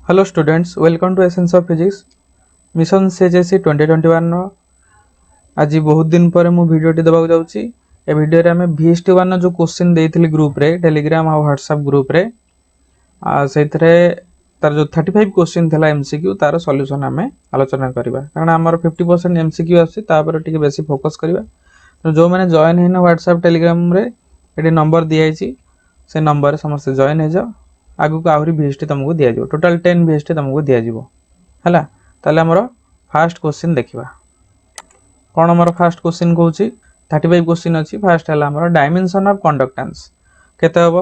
Hello students, welcome to Essence of Physics Mission CHSE 2021 आज बहुत दिन पर मु भिडियोटी देबाक जाउची। ए भिडियो रे हमें VST1 जो क्वेश्चन देइथिली ग्रुप रे टेलीग्राम और व्हाट्सएप ग्रुप रे सेथरे तार जो 35 क्वेश्चन थला एमसीक्यू तार सॉल्यूशन हमें आलोचना करबा कारण हमर 50% एमसीक्यू आसी ता पर टिके बेसी फोकस करबा। तो जो माने जॉइन हेन व्हाट्सएप टेलीग्राम रे एटी नंबर दियाइची से नंबर समस्त जॉइन हे जाओ आगु को आहुरी VST तुमको दिया जिवो टोटल 10 VST तुमको दिया जिवो हला। ताले हमर फर्स्ट क्वेश्चन देखिबा कोन हमर फर्स्ट क्वेश्चन कहूची 35 क्वेश्चन अछि। फर्स्ट हला हमर डायमेंशन ऑफ कंडक्टेंस केते हबो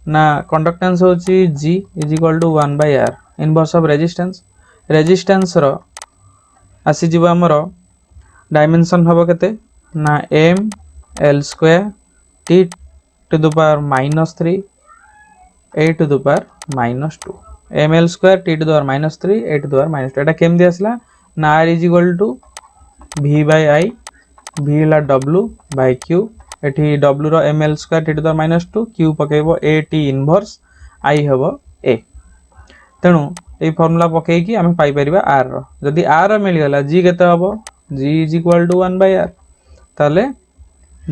ना कंडक्टेंस होची G = 1/r inverse of resistance resistance रो आसी जिवो हमर डायमेंशन हबो केते ना m l² t to the power -3 a to the power -2 ml² t to the power -3 a to the power -2 एटा केम दि आसला ना r = v/i v ला w by q एठी w रो ml² t to the power -2 q पकेबो a t inverse i हबो a तेनु ए formula पके की हम पाई परिबा r रो जदी r मिल गला g केते हबो g = 1/r ताले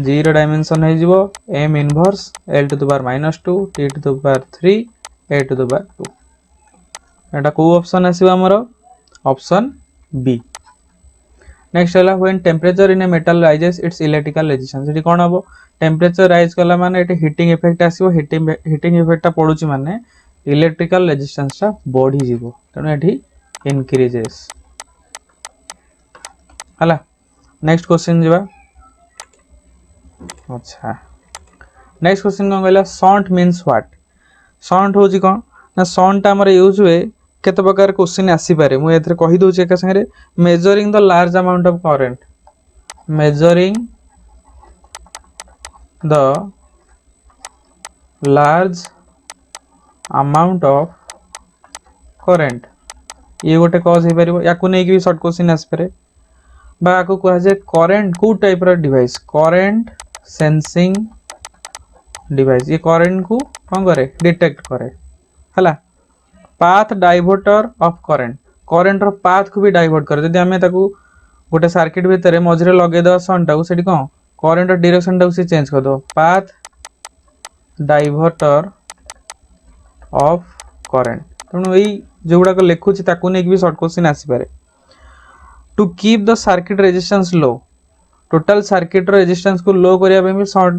g रो डायमेंशन है जिवो m inverse l to the power -2 t to the power 3 a to the power 2 एटा को ऑप्शन आसीबा हमरो ऑप्शन बी। नेक्स्ट हला when temperature in a metal rises its electrical resistance एटी कोन हबो टेंपरेचर राइज कला माने एटी हीटिंग इफेक्ट आसीबो हीटिंग इफेक्ट टा पडुची माने इलेक्ट्रिकल रेजिस्टेंस टा बढ़ी जिवो तने एटी इंक्रीजेस हला। नेक्स्ट क्वेश्चन जिबा अच्छा नेक्स्ट क्वेश्चन कोन कहला शॉन्ट मींस व्हाट शॉन्ट होजी कोन ना शॉन्ट हमर यूज हुए केते प्रकार क्वेश्चन आसी पारे मु एथरे कहि दोचे एक संगे measuring the large amount of current measuring the large amount of current ये गोटे कॉज हे परिबो याकू नै कि शॉर्ट क्वेश्चन आसी पारे बा को कह जे करंट को टाइप रो डिवाइस करंट सेंसिंग डिवाइस ये करंट को कोन करे डिटेक्ट करे हला। Path diverter of current current रो पाथ को भी डाइवर्ट करे जदी हमें ताकू गोटे सर्किट भीतर मझरे लगे द सन टाकू सेठी कोन करंट रो डायरेक्शन टाकू से चेंज कर दो पाथ डाइवर्टर ऑफ करंट तनु एई जोडा को लिखु छी ताकू नै कि भी शॉर्ट क्वेश्चन आसी पारे। To keep the circuit resistance low total circuit रो रेजिस्टेंस को लो करिया पे भी शॉर्ट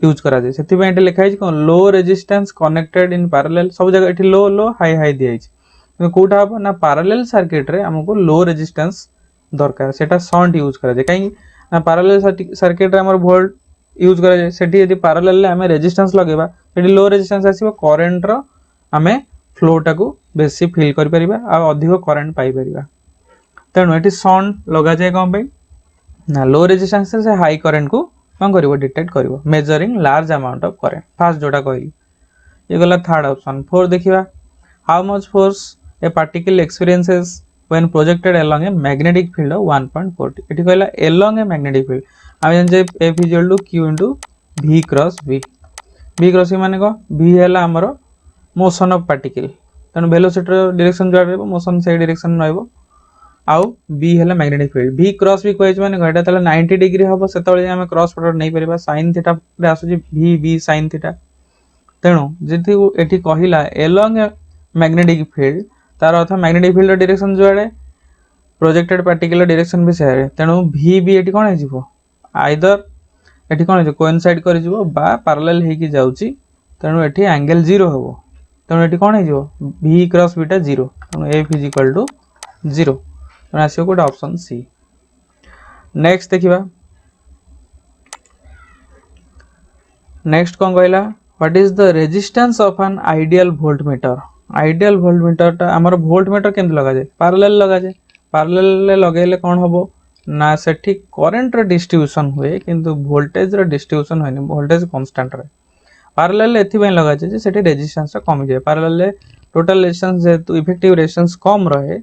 यूज करा जाय सेति पे लिखा है कोन low resistance connected in parallel सब जगह एठी लो लो हाई हाई दिया है कोटा हो ना पैरेलल सर्किट रे हमको लो रेजिस्टेंस दरकार सेटा शॉन्ट यूज करा जाय काई ना पैरेलल सर्किट रे हमर वोल्ट यूज करा जाय सेठी यदि पैरेलल ले हमें रेजिस्टेंस लगेबा सेठी लो रेजिस्टेंस आसीबो करंट रो हमें फ्लो टाकू बेसी फील कर परिबा आ अधिक करंट पाई परिबा तेनु एठी शॉन्ट लगा जाय कोन पे ना लो रेजिस्टेंस से हाई करंट को कोन करिवो डिटेक्ट करिवो measuring large amount of current first जोटा कहली ये गला थर्ड ऑप्शन फोर देखिबा how much force a particle experiences when projected along a magnetic field of 1.40 एठी कहला अलोंग ए मैग्नेटिक फील्ड हम जान जे F = Q * V cross V V cross V माने को V हैला हमरो मोशन ऑफ पार्टिकल तन वेलोसिटी रो डायरेक्शन जो रहबो मोशन से डायरेक्शन रहबो आउ B हैला magnetic field V cross V कहै माने घटा तले 90 डिग्री हबो सेतले हम क्रॉस प्रोडक्ट नै परिबा sin थीटा रे आसु V sin थीटा तेणु जदि एठी कहिला अलोंग मैग्नेटिक फील्ड तार अर्थ मैग्नेटिक फील्ड डायरेक्शन जोड़े प्रोजेक्टेड पार्टिकल डायरेक्शन भी सेरे तेणु V भी एठी कोन हे जिवो आइदर एठी कोन हे कोइंसाइड कर जिवो बा पैरेलल हे कि जाउची तेणु एठी एंगल 0 हबो तेणु एठी कोन हे जिवो V क्रॉस V टा 0 तेणु F = 0 तेणु आसीबो कोड ऑप्शन सी। नेक्स्ट देखिबा नेक्स्ट कोन कहला what is the resistance of an ideal voltmeter ideal voltmeter टा हमर वोल्टमीटर केन लगा जाय पैरेलल ले लगेले कोन हबो ना सेठी करंट रो डिस्ट्रीब्यूशन हुए किंतु वोल्टेज रो डिस्ट्रीब्यूशन होइनी वोल्टेज कांस्टेंट रे पैरेलल ले एथि बे लगा जाय जे सेठी रेजिस्टेंस टा कम जाय पैरेलल ले टोटल रेजिस्टेंस जे तो इफेक्टिव रेजिस्टेंस कम रहे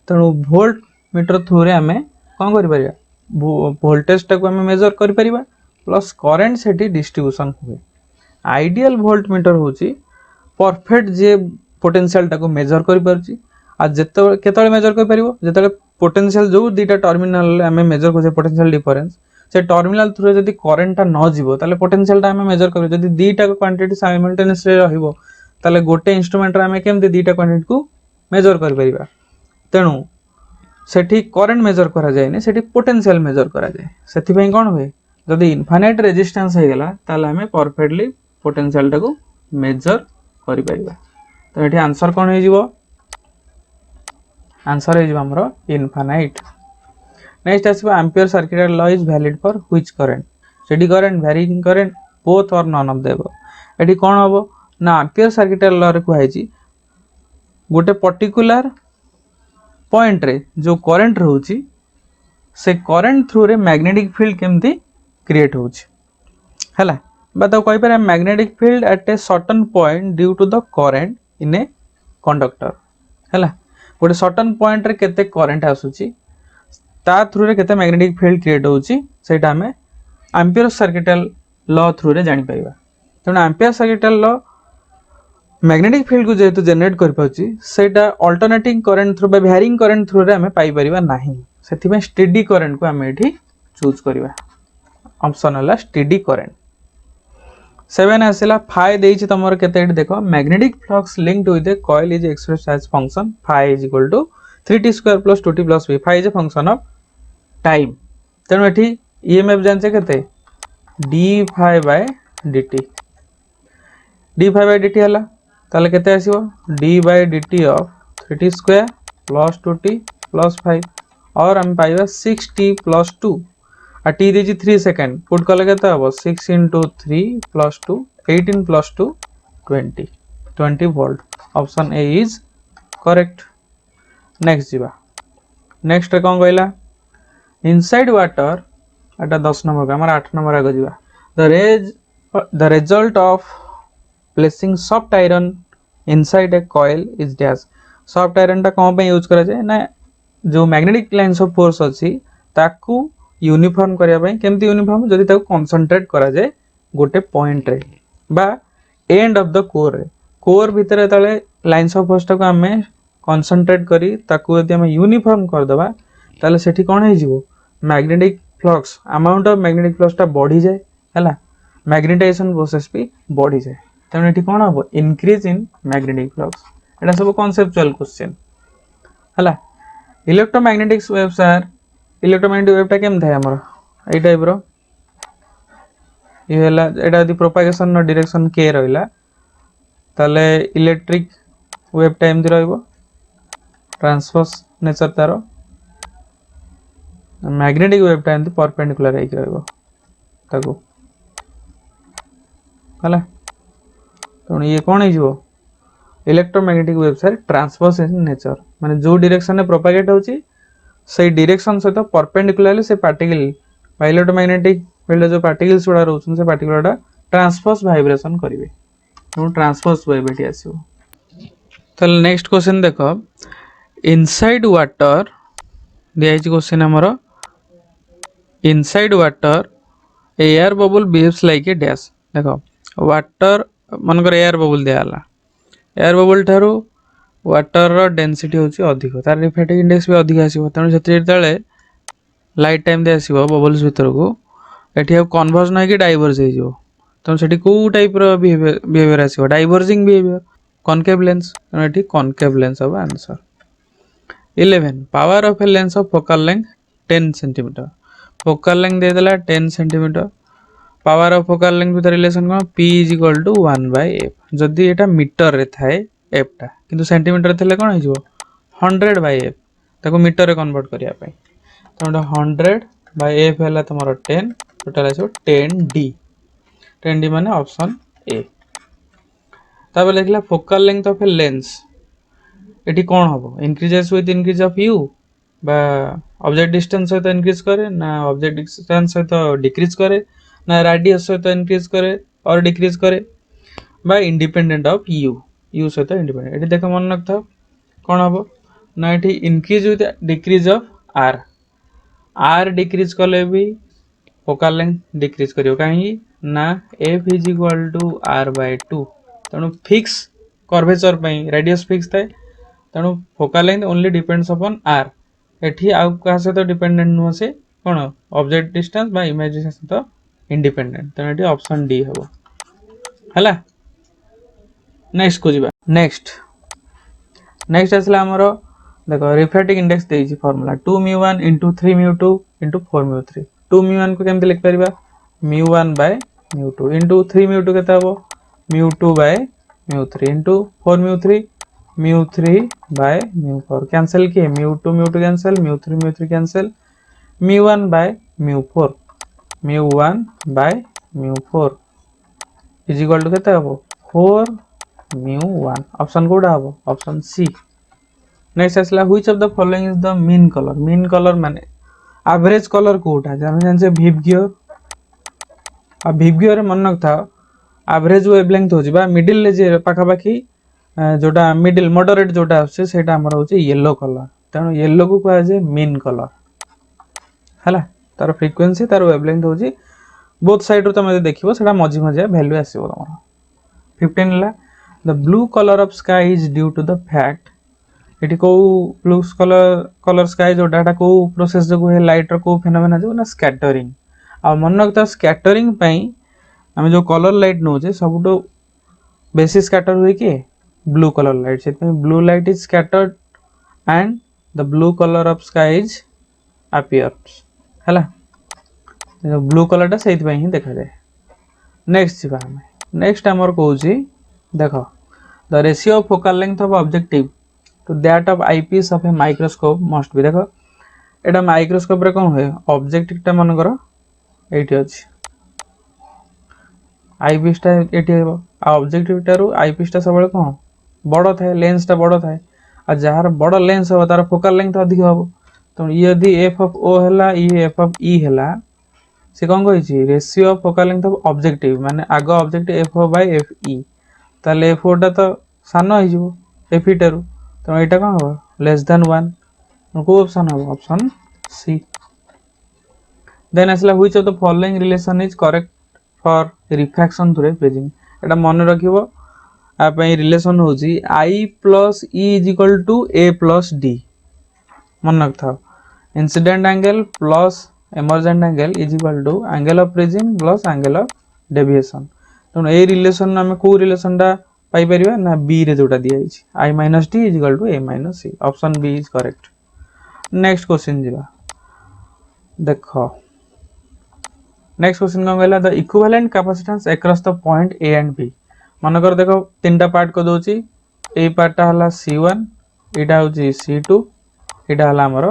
तणु वोल्टमीटर थ्रू रे हमें कोन करि परिबा वोल्टेज टा को हमें मेजर करि परिबा प्लस करंट सेठी डिस्ट्रीब्यूशन हुए। आइडियल वोल्टमीटर होची परफेक्ट जे पोटेंशियल टाको मेजर करि परची आ जेते केतळे मेजर कर परिबो जेते पोटेंशियल जो दीटा टर्मिनल आमे मेजर कर पोटेंशियल डिफरेंस से टर्मिनल थ्रू जदी करंट ता न जीवो ताले पोटेंशियल ता आमे मेजर कर जदी दीटा क्वांटिटी साइमल्टेनियसली रहिबो ताले गोटे इंस्ट्रूमेंट रे आमे केमते दीटा क्वांटिटी को मेजर कर परिबा तेनु सेठी करंट मेजर करा जाय ने सेठी पोटेंशियल मेजर करा जाय सेठी पई कोन होय जदी इनफाइनाइट रेजिस्टेंस हे गेला ताले आमे परफेक्टली पोटेंशियल ता को मेजर करि परिबा तो एठी आंसर कोन हे जीवो आंसर हे जीवो हमरो इनफाइनाइट नेक्स्ट आसीबो ampere circuit law is valid for which current सेठी करंट वेरिंग करंट बोथ और नन ऑफ देबो एठी कोन होबो ना एम्पियर सर्किट लॉ रे कुहाई छी गोटे पर्टिकुलर पॉइंट रे जो करंट रहउची से करंट थ्रू रे मैग्नेटिक फील्ड केमती क्रिएट होउची हला बताओ कहि पर magnetic field at a certain point due to the current in a conductor हला गोटे सर्टेन पॉइंट रे केते करंट आसुची ता थ्रू रे केते मैग्नेटिक फील्ड क्रिएट होउची सेटा हमें एम्पियर सर्किटल लॉ थ्रू रे जानि पाइबा तने ampere circuital law magnetic field को जेहेतु जनरेट कर पाउची सेटा अल्टरनेटिंग करंट थ्रू बा वेरिंग करंट थ्रू रे हमें पाई परिबा नाही सेति में स्टेडी करंट को हमें एठी चूज करबा ऑप्शन हला स्टेडी करंट 7 आसेला फाई देइछि तमर केते एठी देखो magnetic flux linked with a coil is expressed as function phi is equal to 3t² + 2t + v phi is a function of time तेनु एठी ईएमएफ जानचे केते d phi by dt d phi by dt हला ताले केते आसीबो d by dt of 3t² + 2t + 5 और हम पाइबा 6t + 2 आ t देजी 3 second put कले केते हबो 6 * 3 + 2 18 + 2 20 volt option A is correct next जीवा नेक्स्ट रे कोन कहला इनसाइड वाटर एटा 10 नंबर का हमर 8 नंबर आगो जीवा the result of placing soft iron inside a coil is dash soft iron टा कोन पे यूज करा जाय ना जो मैग्नेटिक लाइंस ऑफ फोर्स अछि ताकू यूनिफॉर्म करिया पई केमती यूनिफॉर्म जदी ताकू कंसंट्रेट करा जाय गोटे पॉइंट रे बा एंड ऑफ द कोर भीतर तले लाइंस ऑफ फोर्स को हमें कंसंट्रेट करी ताकू यदि हम यूनिफॉर्म कर दबा ताले सेठी कोन हे जिवो magnetic flux amount of magnetic flux ता बढ़ी जाय हला मैग्नेटाइजेशन प्रोसेस भी बढ़ी जाय तने एठी कोन हबो इंक्रीज इन मैग्नेटिक फ्लक्स एटा सब कॉन्सेप्चुअल क्वेश्चन हला electromagnetic waves are electromagnetic wave ता केम थाय हमर ए टाइप रो ये हला एटा यदि प्रोपागेशन नो डायरेक्शन के रहला ताले इलेक्ट्रिक वेव टाइम दि रहइबो ट्रांसवर्स नेचर तारो मैग्नेटिक वेव टाइम दि परपेंडिकुलर हे रहइबो ताको हला तो ये कौन है electromagnetic wave sir transverse in nature माने जो डायरेक्शन में प्रोपागेट होची से डायरेक्शन सहित परपेंडिकुलरली से पार्टिकल इलेक्ट्रोमैग्नेटिक फील्ड जो पार्टिकल्स उडा रहउछन से पार्टिकलटा ट्रांसवर्स वाइब्रेशन करिवे तो ट्रांसवर्स वेव एटी आसीबो तले नेक्स्ट क्वेश्चन देखो इनसाइड वाटर दिया है क्वेश्चन हमरो inside water air bubble behaves like a dash देखो वाटर मनकर एयर बबल दियाला एयर बबल ठारू वाटर रो डेंसिटी होची अधिक तार रिफ्लेक्टिव इंडेक्स भी अधिक आसीबो तने जते तळे लाइट टाइम दे आसीबो बबल्स भीतर को एठी अब कन्वर्जन है कि डाइवर्ज हे जो तने सेठी को टाइप रो बिहेवियर आसीबो डाइवर्जिंग बिहेवियर कॉनकेव लेंस तने एठी कॉनकेव लेंस अब answer 11 power of a lens of focal length 10 centimetre focal length दे देला 10 centimetre power of focal length with relation को p = 1/f जदी एटा मीटर रे थाए f टा किंतु सेंटीमीटर थले कोन हो जिवो 100/f ताको मीटर रे कन्वर्ट करिया पई तो 100/f हला तमरो 10 टोटल आसो 10d माने ऑप्शन ए तबे लिखला focal length of a lens एटी कोन हबो increases with increase of u बा ऑब्जेक्ट डिस्टेंस सहित इंक्रीज करे ना ऑब्जेक्ट डिस्टेंस सहित डिक्रीज करे ना रेडियस सहित इंक्रीज करे और डिक्रीज करे बा इंडिपेंडेंट ऑफ u सहित इंडिपेंडेंट एटी देखो मन रखता कोन हबो ना eighty increase with decrease of r decrease कले भी फोकल लेंथ डिक्रीज करियो काहे ना f = r/2 तनो फिक्स कर्वेचर पई रेडियस फिक्स थाए तेणु focal length only depends upon R एठी आउ का सहित डिपेंडेंट नुह से कौन ऑब्जेक्ट डिस्टेंस बा इमेज सहित इंडिपेंडेंट तेणु एठी ऑप्शन डी हबो हला। नेक्स्ट को जीवा नेक्स्ट आसला हमर देखो रिफ्रैक्टिव इंडेक्स देछि फार्मूला 2μ1 * 3μ2 * 4μ3 2μ1 को केमते लिख परिबा μ1 / μ2 * 3μ2 केते हबो μ2 / μ3 * 4μ3 μ3 / μ4 कैंसिल किए μ2 μ2 cancel μ3 μ3 cancel μ1 / μ4 μ1 / μ4 is equal to केते हबो 4 μ1 ऑप्शन कोडा हबो ऑप्शन सी। नेक्स्ट आसला which of the following is the mean colour माने एवरेज कलर कोटा जे हम जान विवगियर आ विवगियर मन रखता एवरेज वेवलेंथ हो जिबा मिडिल ले जे पाखा पाखी जोटा मिडिल मॉडरेट जोटा आछे सेटा हमर होचे येलो कलर तेणु येलो को कहा जे मीन कलर हला तार फ्रीक्वेंसी तार वेवलेंथ होची बोथ साइड रो तमे देखिबो सेटा मझी मझिया वैल्यू आसीबो तमरो 15 ला the blue colour of sky is due to the fact एटी को ब्लू कलर स्काई जो डाटा को प्रोसेस जो है लाइट रो को फेनोमेना जो ना स्कैटरिंग आ मन रखता स्कैटरिंग पई हम जो कलर लाइट नो जे सबटो बेसी स्कैटर हुई के ब्लू कलर लाइट से blue light is scattered and the blue colour of sky is appears हला ब्लू कलर टा सहित पई ही देखा जाए। नेक्स्ट जीवा हम नेक्स्ट हमर कहूची देखो the ratio of focal length of objective to that of eyepiece of a microscope must be देखो एटा माइक्रोस्कोप रे कोन होय ऑब्जेक्टिव टा मन करो एठी अछि आईपीस टा एठी हेबो आ ऑब्जेक्टिव टारू आईपीस टा सबले कोन बड़ थाए लेंस टा बड़ थाए आ जहार बड़ लेंस हो तार फोकल लेंथ अधिक हो तो यदि एफ ऑफ ओ हला ई एफ ऑफ ई हला से कोन कहै छी ratio of focal length of objective माने आगो objective F O by F E ताले एफ ओ टा तो सानो हो जिवो एफ ई टारू तो एटा कोन हो लेस देन 1 को ऑप्शन हो ऑप्शन सी। देन असला which of the following relation is correct for refraction through prism एटा मन रखिबो आ पई रिलेशन होची I + E = A + D मन रखथाओ incident angle plus emergent angle is equal to angle of prism plus angle of deviation तो a relation हम को relation टा पाई परिबा ना बी रे जोटा दिया हिच I - D = A - C option B is correct. Next question जीवा देखो नेक्स्ट क्वेश्चन कौन कहला the equivalent capacitance across the point A and B मन कर देखो तीनटा पार्ट को दोची ए पार्ट टा हला C1 एटा होची C2 एटा हला हमर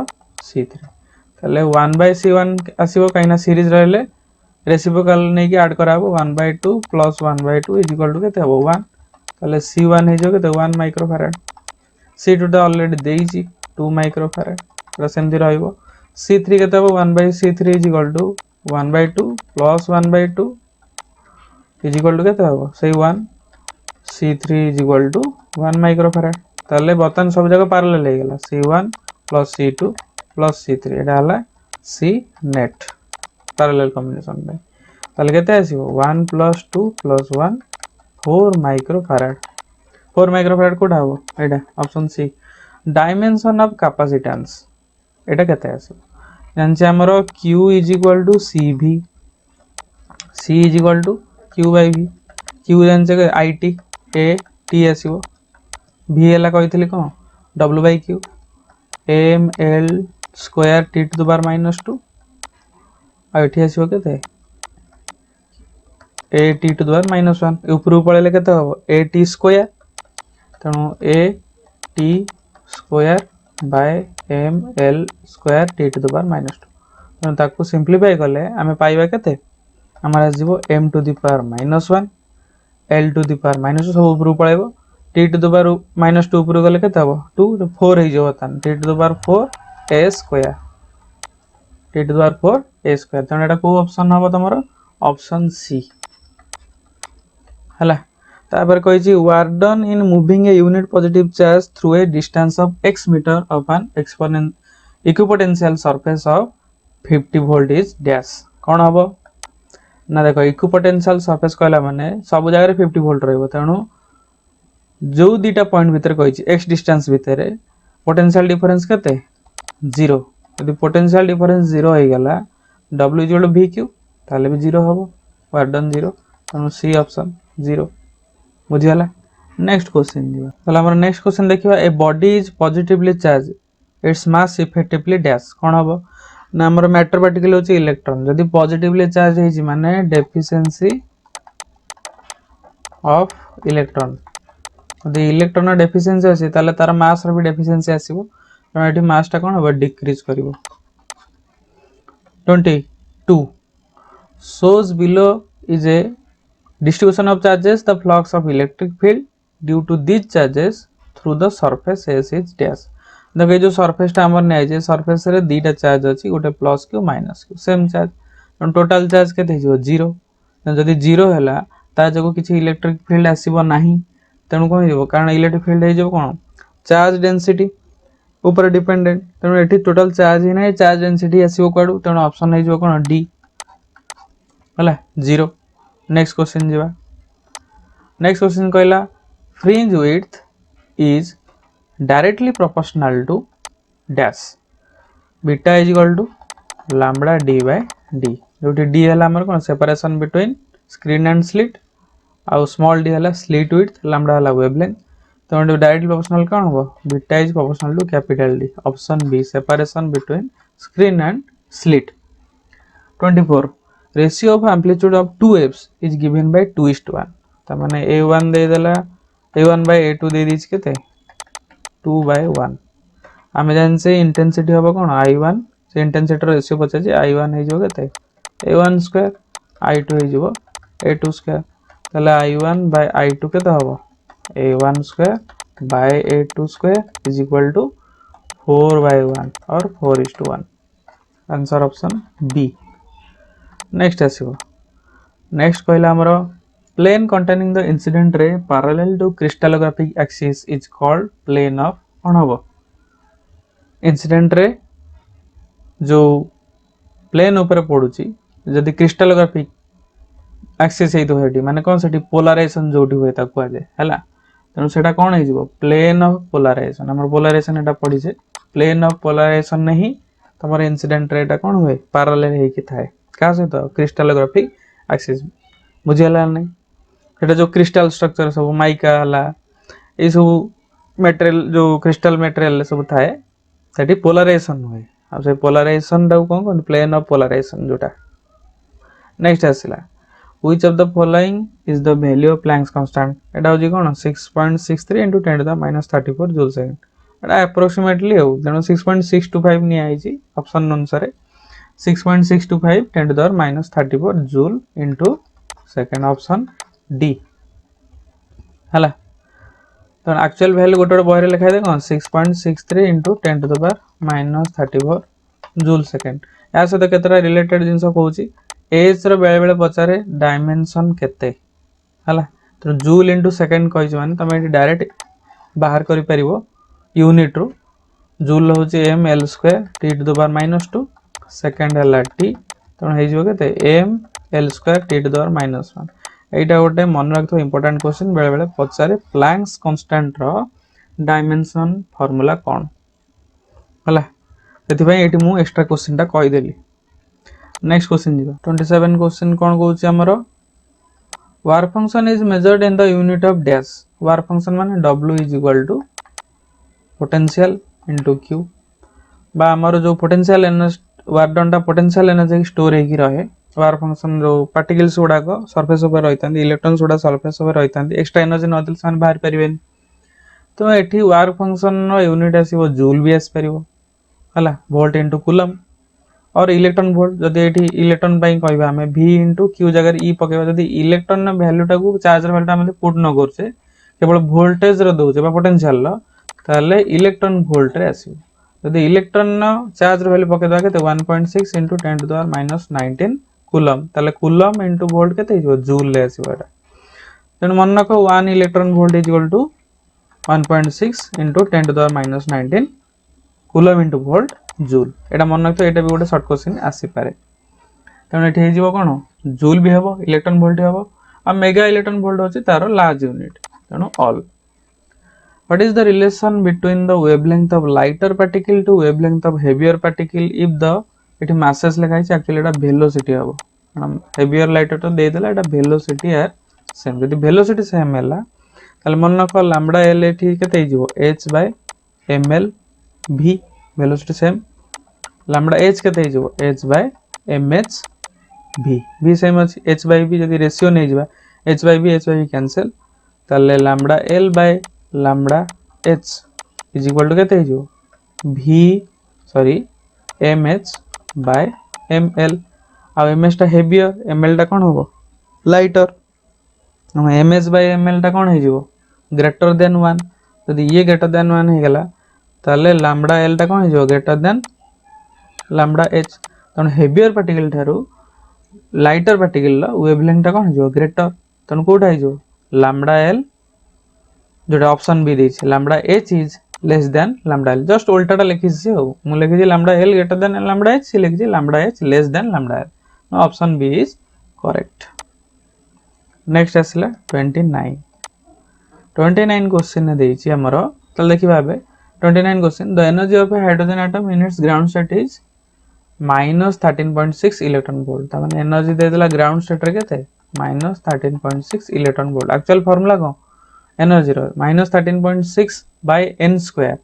C3 तले 1/C1 आसीबो काइना सीरीज रहले रेसिप्रोकल नै कि ऐड कराबो 1/2 + 1/2 इज इक्वल टू केते हबो 1 तले C1 हे जो केते 1 माइक्रोफैराड C2 टा ऑलरेडी देइची 2 माइक्रोफैराड रसेंदी रहइबो C3 केते हबो 1/C3 is equal to 1/2 + 1/2 is equal to केते हबो सही 1 C3 is equal to 1 microfarad तले बतन सब जगह पैरेलल हे गेला C1 + C2 + C3 एटा हला C नेट पैरेलल कॉम्बिनेशन में तले केते आसीबो 1 + 2 + 1 4 माइक्रोफैराड कोडा हबो एटा option C. Dimension of capacitance एटा केते आसीबो जानछि हमरो Q = CV C = Q/V Q जानछि IT A T आसीबो V हला कहितली कोन W/Q ml² T⁻⁻2 आ एठी आसीबो केते A T⁻⁻1 ऊपर पळेले केते हबो AT² तणो AT² / ml² T⁻⁻2 तणो ताको सिंपलीफाई करले हमें पाइबा केते हमर आसीबो m⁻⁻1 l⁻⁻2 सब ऊपर पळेबो T⁻⁻2 ऊपर गले केते हबो 2 4 हे जो तन T⁻4 A² T⁻4 A² तण एटा को ऑप्शन हबो तमरो ऑप्शन सी हला। तापर कहि छी work done in moving a unit positive charge through a distance of x metre of an equipotential surface of 50 volt is dash कोन हबो ना देखो इक्विपोटेंशियल सरफेस कहला माने सब जगह रे 50 वोल्ट रहबो तणो जो दीटा पॉइंट भितर कही एक्स डिस्टेंस भितर पोटेंशियल डिफरेंस केते 0 यदि पोटेंशियल डिफरेंस 0 हो गला w इक्वल टू vq ताले भी 0 हबो वर्क डन 0 तनो सी ऑप्शन 0 बुझियाला। नेक्स्ट क्वेश्चन जीवा तला हमर नेक्स्ट क्वेश्चन देखिबा a body is positively charged its mass effectively dash कोन हबो ना हमर मैटर पार्टिकल होची इलेक्ट्रॉन यदि पॉजिटिवली चार्ज हेची माने डेफिशिएंसी ऑफ इलेक्ट्रॉन यदि इलेक्ट्रॉन डेफिशिएंसी अछि ताले तार मास रो भी डेफिशिएंसी आसीबो तो एठी मास ता कोन हबो decrease करिवो। 22 shows below is a distribution of charges the flux of electric field due to these charges through the surface s is dash देखो जो सरफेस टा हमर नै जे सरफेस रे दीटा चार्ज अछि गोटे plus Q minus Q same charge total charge केते हिजो 0 जदि 0 हैला ता जको किछि इलेक्ट्रिक फील्ड आसीबो नाही तेनु कोन हिजो कारण इलेक्ट्रिक फील्ड हिजो कोन चार्ज डेंसिटी ऊपर डिपेंडेंट तेनु एठी टोटल चार्ज ही नै चार्ज डेंसिटी आसीबो कोडू तेनु ऑप्शन हिजो कोन डी हला 0। नेक्स्ट क्वेश्चन जीवा नेक्स्ट क्वेश्चन कहला fringe width is directly proportional to dash beta is equal to lambda D by d जोटी डी हला हमर कोन separation between screen and slit आ स्मॉल डी हला स्लिट विड्थ लैम्बडा हला वेवलेंथ तो डायरेक्टली प्रोपोर्शनल कोन हो beta is proportional to capital D option B separation between screen and slit. 24 ratio of amplitude of two waves is given by 2:1 त माने a1 दे देला a1 bye a2 they this केते 2/1 आमे जान से इंटेंसिटी होबो कोन i1 से इंटेंसिटी रेशियो पचा जे i1 हे जो केते a1 स्क्वायर i2 हे जो a2 स्क्वायर तला i1 बाय i2 केते होबो a1 square by a2 square is equal to 4/1 और 4:1 आंसर ऑप्शन बी। नेक्स्ट आसीबो नेक्स्ट कहला हमरो plane containing the incident ray parallel to crystallographic axis is called plane of कौन होबो incident ray जो plane ऊपर पडुची जदी क्रिस्टलोग्राफिक एक्सिस हेतु हेटी माने कोन सेठी पोलराइजेशन जोटी होय ता को आजे हला तनो सेटा कोन हे जिवो प्लेन ऑफ पोलराइजेशन हमर पोलराइजेशन एटा पडी जे प्लेन ऑफ पोलराइजेशन नहीं तमर इंसिडेंट रे एटा कोन होय पैरेलल हे कि थाए का से तो क्रिस्टलोग्राफिक एक्सिस बुझियाला नै एटा जो क्रिस्टल स्ट्रक्चर सब माइका हला ए सब मटेरियल जो क्रिस्टल मटेरियल सब थाए सेठी पोलराइजेशन होय आ से पोलराइजेशन दा कोन प्लेन ऑफ पोलराइजेशन जोटा। नेक्स्ट आसिला which of the following is the value of Planck's constant Etah होजी cone 6.63 into 10 to the minus 34 joule second Etah approximately हो जनो 6.625 नि आइ छी ऑप्शन अनुसार 6.625 10 to the minus 34 joule into second option D हला तो actual value गोटे बहरे लिखा दे कोन 6.63 into 10 to the power minus 34 joule second या सहित केतरा रिलेटेड जिंस कहूची एज रो बेले बेले पचारे डायमेंशन केते हला तो जूल इनटू सेकंड कहि माने तमे डायरेक्ट बाहर करि परिबो यूनिट रो जूल होची m l square t to the power -2 second हला t तो हे जो केते m l square t to the power -1 एटा गोटे मन रखथो इंपोर्टेंट क्वेश्चन बेले बेले पचारे प्लैंक्स कांस्टेंट रो डायमेंशन फार्मूला कोन हला एथि भाई एटी मु एक्स्ट्रा क्वेश्चन ता कहि देली। नेक्स्ट क्वेश्चन जीवा 27 क्वेश्चन कोन कहूची हमरो work function is measured in the unit of dash work function माने w is equal to potential into q बा हमरो जो पोटेंशियल एनर्जी वर्क डन ता पोटेंशियल एनर्जी स्टोर हे की रहे वर्क फंक्शन जो पार्टिकल्स गुडा को सरफेस ऊपर रहितांदी इलेक्ट्रॉन्स गुडा सरफेस ऊपर रहितांदी एक्स्ट्रा एनर्जी न दिल सान बाहर परिबेन तो एठी वर्क फंक्शन नो यूनिट आसीबो जूल भी आस परिबो हला वोल्ट इनटू कूलम और इलेक्ट्रॉन वोल्ट जदि एठी इलेक्ट्रॉन पई कहबा हमें v इनटू q जगह e पकेबा जदि इलेक्ट्रॉन ना वैल्यू टा को चार्ज वैल्यू टा हमें पुट न करछे केवल वोल्टेज रो दोछे बा पोटेंशियल लो ताले इलेक्ट्रॉन वोल्ट रे आसीबो जदि इलेक्ट्रॉन ना चार्ज वैल्यू पकेबा केते 1.6 into 10 to the power -19 coulomb ताले कूलम इनटू वोल्ट केते हिजो जूल ले आसीबो एटा तेन मन रखो 1 electron volt is equal to 1.6 into 10 to the power -19 coulomb into volt joule एटा मन रखतो एटा भी गोटे शॉर्ट क्वेश्चन आसी पारे तने एठी हे जीवो कोन जूल भी हेबो इलेक्ट्रॉन वोल्ट हेबो आ मेगा इलेक्ट्रॉन वोल्ट होची तारो लार्ज यूनिट तनो all What is the relation between the wavelength of lighter particle to wavelength of heavier particle if the it masses लिखा है actually एटा velocity हबो हम heavier lighter तो दे देला एटा velocity है सेम यदि velocity सेम हैला ताले मन को लैम्बडा l एठी केते हिजो h by ml v velocity same lambda h केते हिजो h by mh v v same अछि h by v यदि रेशियो नै जिबा h by v कैंसिल ताले lambda l by lambda h is equal to केते हिजो v sorry mh by ml आ mh टा हेवियर ml टा कोन होबो लाइटर mh by ml टा कोन हिजो ग्रेटर देन 1 यदि ये ग्रेटर देन 1 हे गेला ताले लैम्बडा l टा कोन हिजो ग्रेटर देन लैम्बडा h तन हेवियर पार्टिकल थारु लाइटर पार्टिकल वेवलेंथ टा कोन हिजो ग्रेटर तन कोटा हिजो लैम्बडा l जोटा ऑप्शन बी देछि lambda h is less than lambda l just उल्टाटा लिखि छी हो मु लिखि छी lambda l greater than lambda h लिखि छी lambda h less than lambda l no option B is correct next आसला 29 क्वेश्चन देछि हमरो तल देखि भाबे 29 question the energy of A hydrogen atom in its ground state is -13.6 electron volt त माने energy दे देला ग्राउंड स्टेट रे केते -13.6 इलेक्ट्रॉन वोल्ट एक्चुअल फार्मूला को एनर्जी रो -13.6 by n स्क्वायर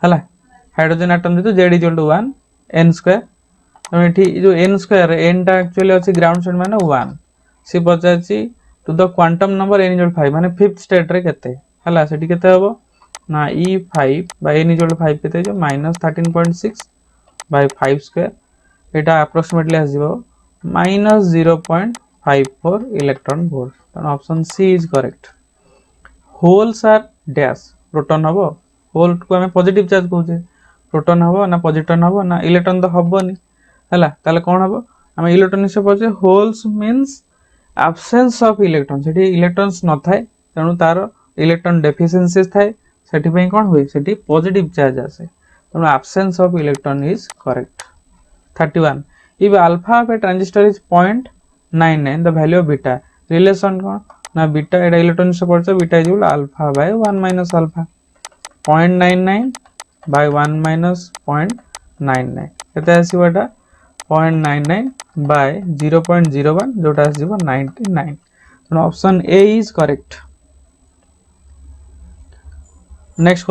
हला हाइड्रोजन एटम दे तो z = 1 n स्क्वायर तो एठी जो n स्क्वायर n टा एक्चुअली अछि ग्राउंड स्टेट माने 1 सी पचाची to the quantum number n = 5 माने 5th स्टेट रे केते हला सेठी केते हबो ना e5 by n = 5 केते जो -13.6 by 5 स्क्वायर एटा अप्रोक्सीमेटली आसीबो -0.54 इलेक्ट्रॉन वोल्ट तो option C is correct holes are dash proton हबो होल को हमें पॉजिटिव चार्ज कहउछे प्रोटॉन हबो ना पॉजिट्रॉन हबो ना इलेक्ट्रॉन तो हबोनी हला ताले कोन हबो हम इलेक्ट्रॉन से पछे holes means absence of electron Sethi electrons न थाए तनु तार इलेक्ट्रॉन डेफिशिएंसीज थाए सेठी पई कोन होई सेठी पॉजिटिव चार्ज आसे तनु absence of electron is correct 31 if alpha of a transistor is 0.99 the value of beta relation कोन ना बीटा एटा इलेक्ट्रॉन से पड़छ beta is alpha by 1 minus alpha 0.99 by 1 minus 0.99 केते आसीबो एटा 0.99 बाय 0.01 जोटा आसीबो 99 तो option A is correct next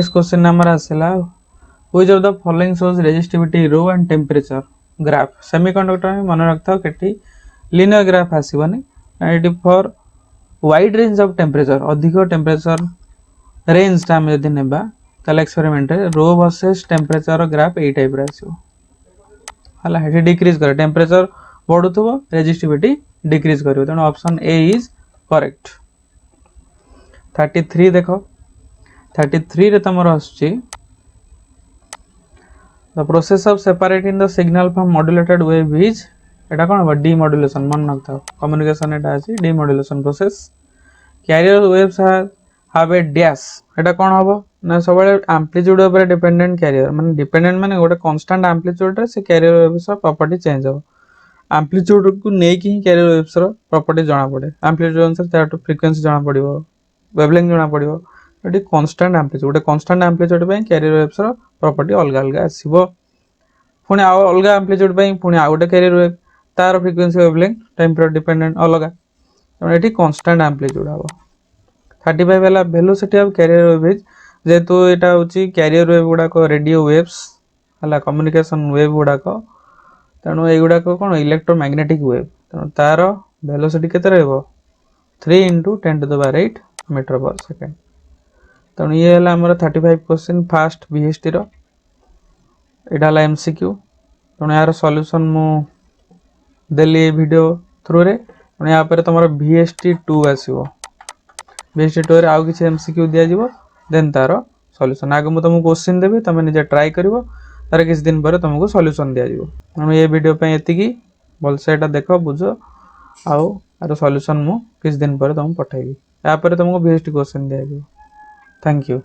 question number आसेला which of the following shows resistivity rho and temperature graph semiconductor में मन रखता केटी लीनियर ग्राफ आसीबोनी and for wide range of temperature अधिक टेंपरेचर रेंज टा हम यदि नेबा ताले एक्सपेरिमेंट रे रो वर्सेस टेंपरेचर ग्राफ ए टाइप रे आसीबो हला हेठी डिक्रीज करे टेंपरेचर बढ़ुथबो रेजिस्टिविटी डिक्रीज करिवो तनो ऑप्शन ए इज करेक्ट 33 देखो 33 रे तमर आछी the process of separating the signal from modulated wave is एटा कोन बा डीमॉड्यूलेशन मन नथाओ कम्युनिकेशन एटा अछि demodulation process carrier waves have a dash एटा कोन हबो ना सबले एम्प्लीट्यूड ऊपर डिपेंडेंट कैरियर माने डिपेंडेंट माने गोटे कांस्टेंट एम्प्लीट्यूड रे से कैरियर वेव्स प्रॉपर्टी चेंज हो एम्प्लीट्यूड को नै कि कैरियर वेव्स रो प्रॉपर्टी जाना पड़े एम्प्लीट्यूड अनुसार तार फ्रीक्वेंसी जाना पड़िबो वेवलेंथ जाना पड़िबो एटी कांस्टेंट एम्प्लीट्यूड कांस्टेंट एम्प्लीट्यूड पे कैरियर वेव्स रो प्रॉपर्टी अलग अलग आसीबो पुनी अलग एम्प्लीट्यूड पे पुनी आ गोटे कैरियर वेव तार frequency wavelength time period dependent अलग तो एटी कांस्टेंट एम्प्लीट्यूड हबो 35 वाला वेलोसिटी ऑफ कैरियर वेव जेतु एटा होची कैरियर वेव गुडा को रेडियो वेव्स हला कम्युनिकेशन वेव गुडा को तनो ए गुडा को कोन इलेक्ट्रोमैग्नेटिक वेव तनो तार वेलोसिटी केते रहबो 3 * 10⁸ मीटर पर सेकंड तनो ये हला हमर 35 क्वेश्चन फास्ट बीएसटी रो एटा हला एमसीक्यू तनो यार सॉल्यूशन मु देली वीडियो थ्रू रे तनो या पर तमरो बीएसटी 2 आसीबो बीएसटी 2 रे आउ किछ एमसीक्यू दिया जिवो देन तारो सॉल्यूशन आगे मु तुमको क्वेश्चन देबी तमे निजे ट्राई करिवो तार किछ दिन पर तुमको सॉल्यूशन दिया जिवो हम ये वीडियो पे एति की बोलसे एटा देखो बुझो आउ आरो सॉल्यूशन मु किछ दिन पर तुम पठाइबी या पर तुमको बीएसटी क्वेश्चन दिया जिवो थैंक यू।